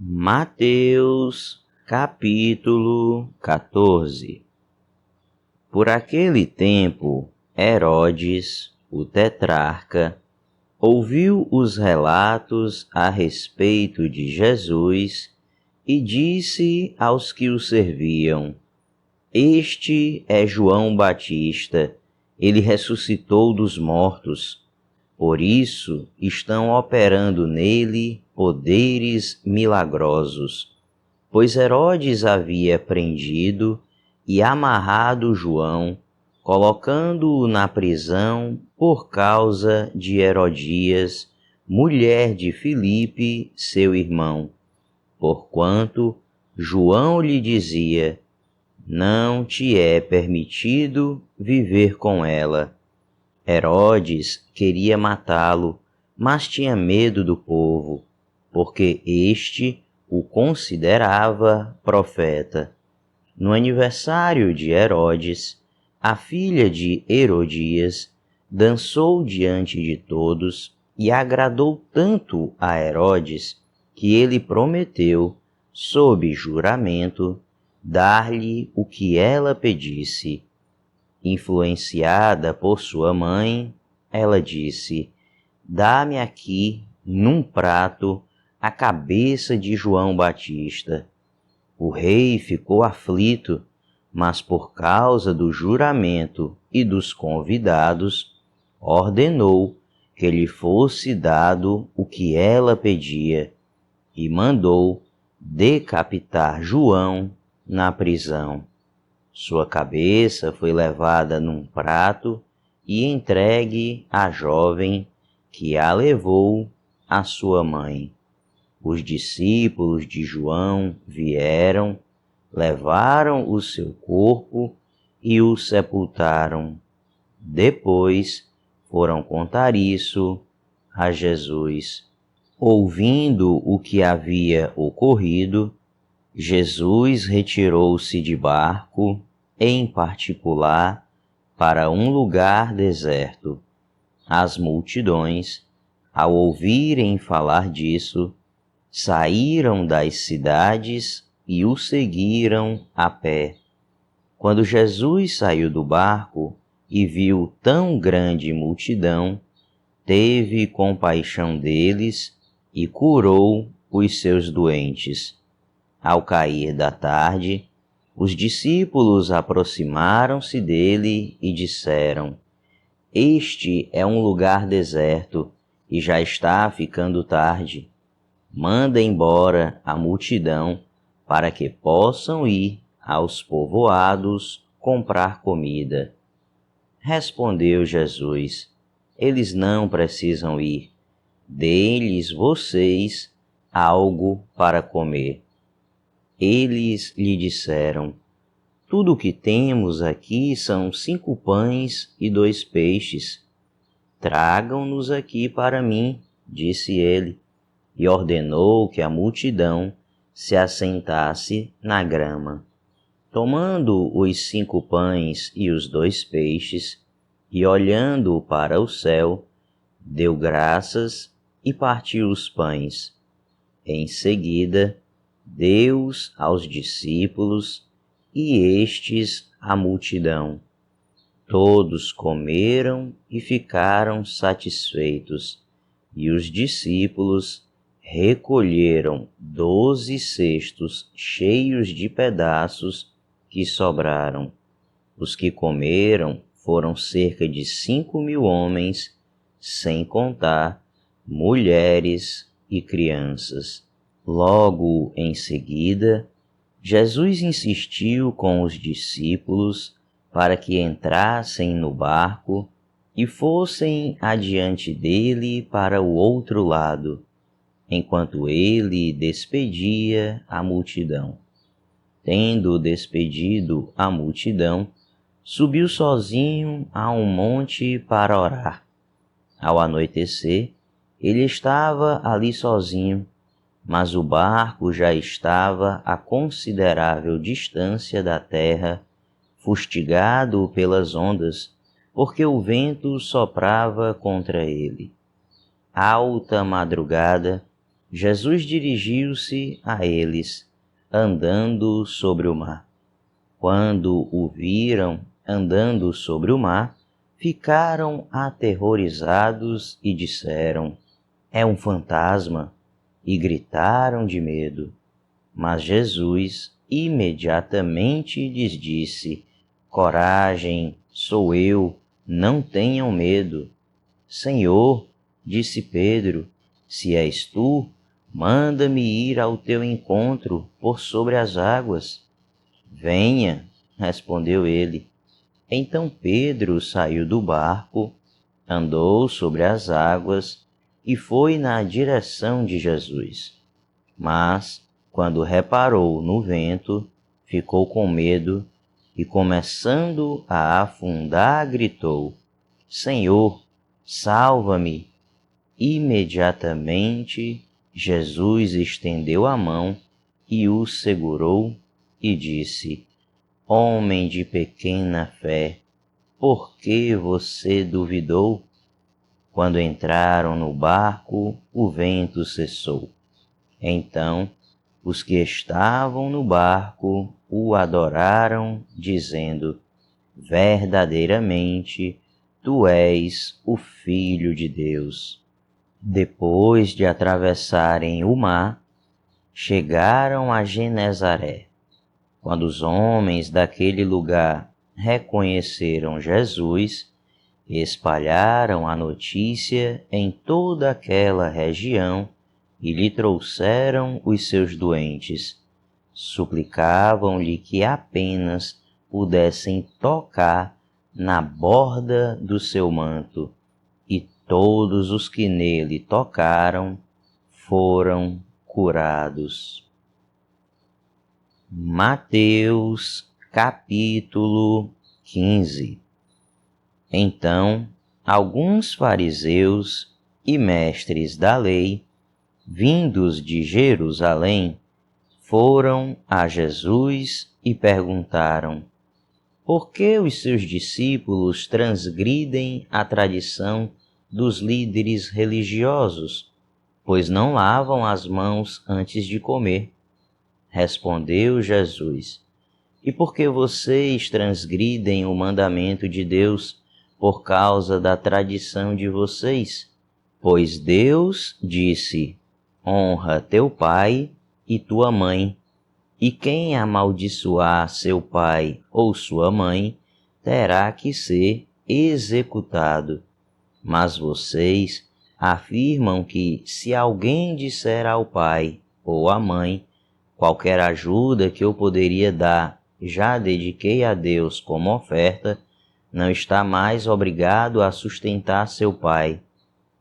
Mateus, capítulo 14. Por aquele tempo, Herodes, o tetrarca, ouviu os relatos a respeito de Jesus e disse aos que o serviam: Este é João Batista, ele ressuscitou dos mortos. Por isso estão operando nele poderes milagrosos. Pois Herodes havia prendido e amarrado João, colocando-o na prisão por causa de Herodias, mulher de Filipe, seu irmão. Porquanto João lhe dizia: Não te é permitido viver com ela. Herodes queria matá-lo, mas tinha medo do povo, porque este o considerava profeta. No aniversário de Herodes, a filha de Herodias dançou diante de todos e agradou tanto a Herodes que ele prometeu, sob juramento, dar-lhe o que ela pedisse. Influenciada por sua mãe, ela disse: Dá-me aqui, num prato, a cabeça de João Batista. O rei ficou aflito, mas por causa do juramento e dos convidados, ordenou que lhe fosse dado o que ela pedia e mandou decapitar João na prisão. Sua cabeça foi levada num prato e entregue à jovem, que a levou à sua mãe. Os discípulos de João vieram, levaram o seu corpo e o sepultaram. Depois foram contar isso a Jesus. Ouvindo o que havia ocorrido, Jesus retirou-se de barco, em particular, para um lugar deserto. As multidões, ao ouvirem falar disso, saíram das cidades e o seguiram a pé. Quando Jesus saiu do barco e viu tão grande multidão, teve compaixão deles e curou os seus doentes. Ao cair da tarde, os discípulos aproximaram-se dele e disseram: Este é um lugar deserto e já está ficando tarde. Manda embora a multidão para que possam ir aos povoados comprar comida. Respondeu Jesus: Eles não precisam ir. Dê-lhes vocês algo para comer. Eles lhe disseram: Tudo o que temos aqui são 5 pães e 2 peixes. Tragam-nos aqui para mim, disse ele, e ordenou que a multidão se assentasse na grama. Tomando os 5 pães e os 2 peixes, e olhando para o céu, deu graças e partiu os pães. Em seguida, deu-os aos discípulos e estes à multidão. Todos comeram e ficaram satisfeitos, e os discípulos recolheram 12 cestos cheios de pedaços que sobraram. Os que comeram foram cerca de 5.000 homens, sem contar mulheres e crianças. Logo em seguida, Jesus insistiu com os discípulos para que entrassem no barco e fossem adiante dele para o outro lado, enquanto ele despedia a multidão. Tendo despedido a multidão, subiu sozinho a um monte para orar. Ao anoitecer, ele estava ali sozinho, mas o barco já estava a considerável distância da terra, fustigado pelas ondas, porque o vento soprava contra ele. Alta madrugada, Jesus dirigiu-se a eles, andando sobre o mar. Quando o viram andando sobre o mar, ficaram aterrorizados e disseram: "É um fantasma!" e gritaram de medo. Mas Jesus imediatamente lhes disse: "Coragem, sou eu, não tenham medo." "Senhor", disse Pedro, "se és tu, manda-me ir ao teu encontro por sobre as águas." "Venha", respondeu ele. Então Pedro saiu do barco, andou sobre as águas e foi na direção de Jesus. Mas, quando reparou no vento, ficou com medo e, começando a afundar, gritou: "Senhor, salva-me!" Imediatamente, Jesus estendeu a mão e o segurou e disse: "Homem de pequena fé, por que você duvidou?" Quando entraram no barco, o vento cessou. Então, os que estavam no barco o adoraram, dizendo: "Verdadeiramente, tu és o Filho de Deus." Depois de atravessarem o mar, chegaram a Genezaré. Quando os homens daquele lugar reconheceram Jesus, espalharam a notícia em toda aquela região e lhe trouxeram os seus doentes. Suplicavam-lhe que apenas pudessem tocar na borda do seu manto, e todos os que nele tocaram foram curados. Mateus capítulo 15. Então, alguns fariseus e mestres da lei, vindos de Jerusalém, foram a Jesus e perguntaram: "Por que os seus discípulos transgridem a tradição dos líderes religiosos, pois não lavam as mãos antes de comer?" Respondeu Jesus: "E por que vocês transgridem o mandamento de Deus por causa da tradição de vocês? Pois Deus disse: honra teu pai e tua mãe, e quem amaldiçoar seu pai ou sua mãe terá que ser executado. Mas vocês afirmam que, se alguém disser ao pai ou à mãe: qualquer ajuda que eu poderia dar já dediquei a Deus como oferta, não está mais obrigado a sustentar seu pai.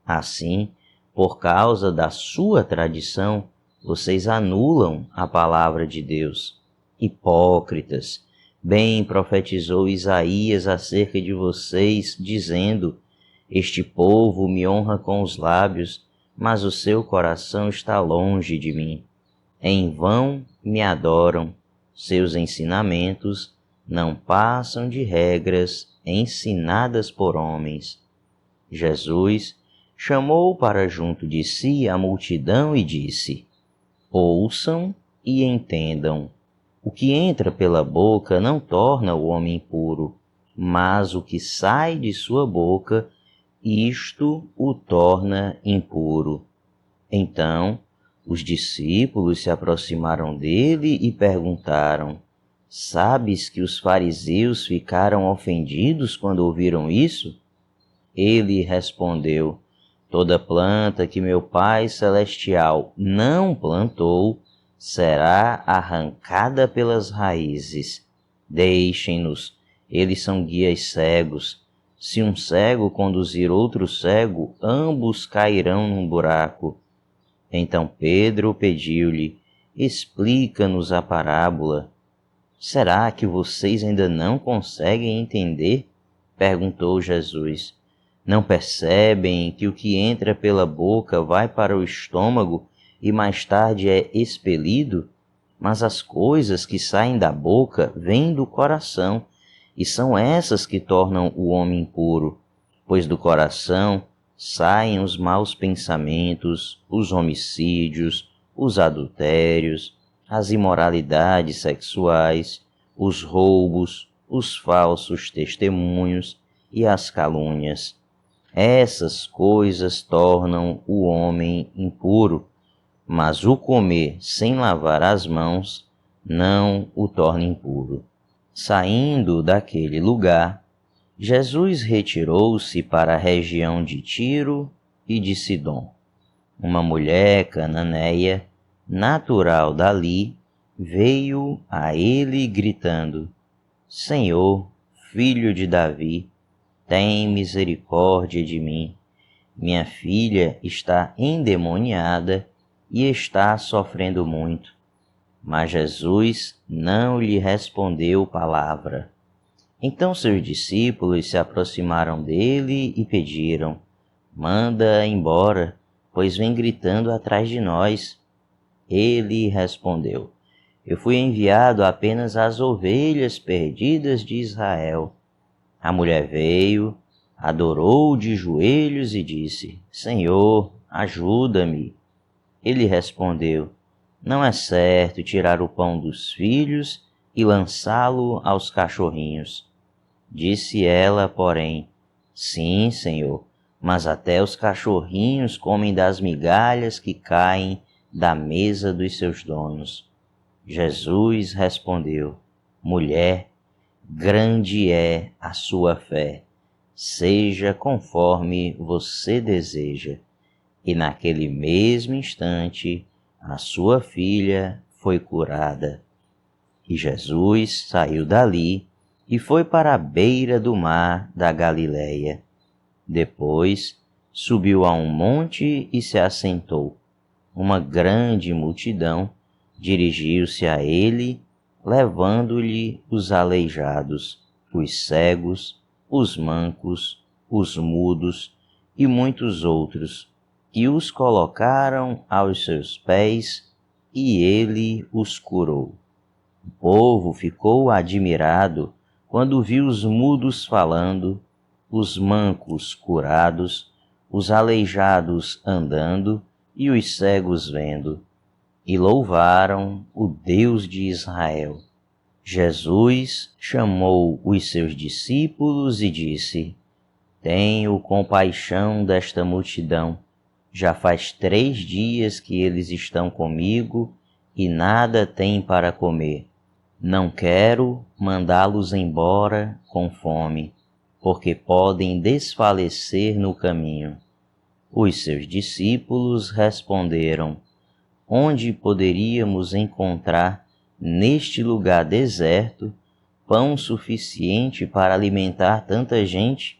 Assim, por causa da sua tradição, vocês anulam a palavra de Deus. Hipócritas, bem profetizou Isaías acerca de vocês, dizendo: este povo me honra com os lábios, mas o seu coração está longe de mim. Em vão me adoram, seus ensinamentos não passam de regras ensinadas por homens. Jesus chamou para junto de si a multidão e disse: ouçam e entendam. O que entra pela boca não torna o homem impuro, mas o que sai de sua boca, isto o torna impuro. Então, os discípulos se aproximaram dele e perguntaram: sabes que os fariseus ficaram ofendidos quando ouviram isso? Ele respondeu: toda planta que meu Pai Celestial não plantou será arrancada pelas raízes. Deixem-nos, eles são guias cegos. Se um cego conduzir outro cego, ambos cairão num buraco. Então Pedro pediu-lhe: explica-nos a parábola. Será que vocês ainda não conseguem entender? Perguntou Jesus. Não percebem que o que entra pela boca vai para o estômago e mais tarde é expelido? Mas as coisas que saem da boca vêm do coração, e são essas que tornam o homem impuro, pois do coração saem os maus pensamentos, os homicídios, os adultérios, as imoralidades sexuais, os roubos, os falsos testemunhos e as calúnias. Essas coisas tornam o homem impuro, mas o comer sem lavar as mãos não o torna impuro. Saindo daquele lugar, Jesus retirou-se para a região de Tiro e de Sidom. Uma mulher cananeia, natural dali, veio a ele gritando: Senhor, filho de Davi, tem misericórdia de mim. Minha filha está endemoniada e está sofrendo muito. Mas Jesus não lhe respondeu palavra. Então seus discípulos se aproximaram dele e pediram: Manda embora, pois vem gritando atrás de nós. Ele respondeu: Eu fui enviado apenas às ovelhas perdidas de Israel. A mulher veio, adorou de joelhos e disse: Senhor, ajuda-me. Ele respondeu: Não é certo tirar o pão dos filhos e lançá-lo aos cachorrinhos. Disse ela, porém: Sim, Senhor, mas até os cachorrinhos comem das migalhas que caem da mesa dos seus donos. Jesus respondeu: Mulher, grande é a sua fé. Seja conforme você deseja. E naquele mesmo instante, a sua filha foi curada. E Jesus saiu dali e foi para a beira do mar da Galileia. Depois, subiu a um monte e se assentou. Uma grande multidão dirigiu-se a ele, levando-lhe os aleijados, os cegos, os mancos, os mudos e muitos outros, e os colocaram aos seus pés, e ele os curou. O povo ficou admirado quando viu os mudos falando, os mancos curados, os aleijados andando e os cegos vendo, e louvaram o Deus de Israel. Jesus chamou os seus discípulos e disse: Tenho compaixão desta multidão. Já faz 3 dias que eles estão comigo e nada têm para comer. Não quero mandá-los embora com fome, porque podem desfalecer no caminho. Os seus discípulos responderam: Onde poderíamos encontrar, neste lugar deserto, pão suficiente para alimentar tanta gente?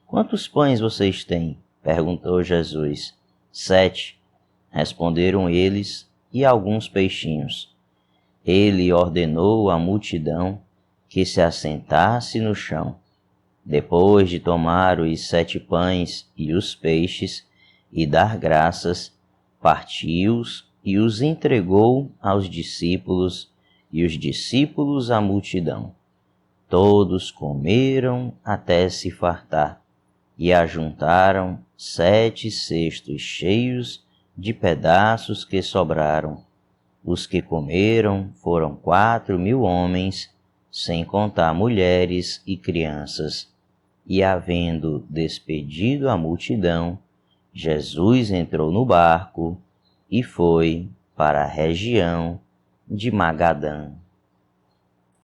Quantos pães vocês têm? Perguntou Jesus. 7, responderam eles, e alguns peixinhos. Ele ordenou à multidão que se assentasse no chão. Depois de tomar os 7 pães e os peixes e dar graças, partiu-os e os entregou aos discípulos, e os discípulos à multidão. Todos comeram até se fartar, e ajuntaram 7 cestos cheios de pedaços que sobraram. Os que comeram foram 4.000 homens, sem contar mulheres e crianças. E havendo despedido a multidão, Jesus entrou no barco e foi para a região de Magadã.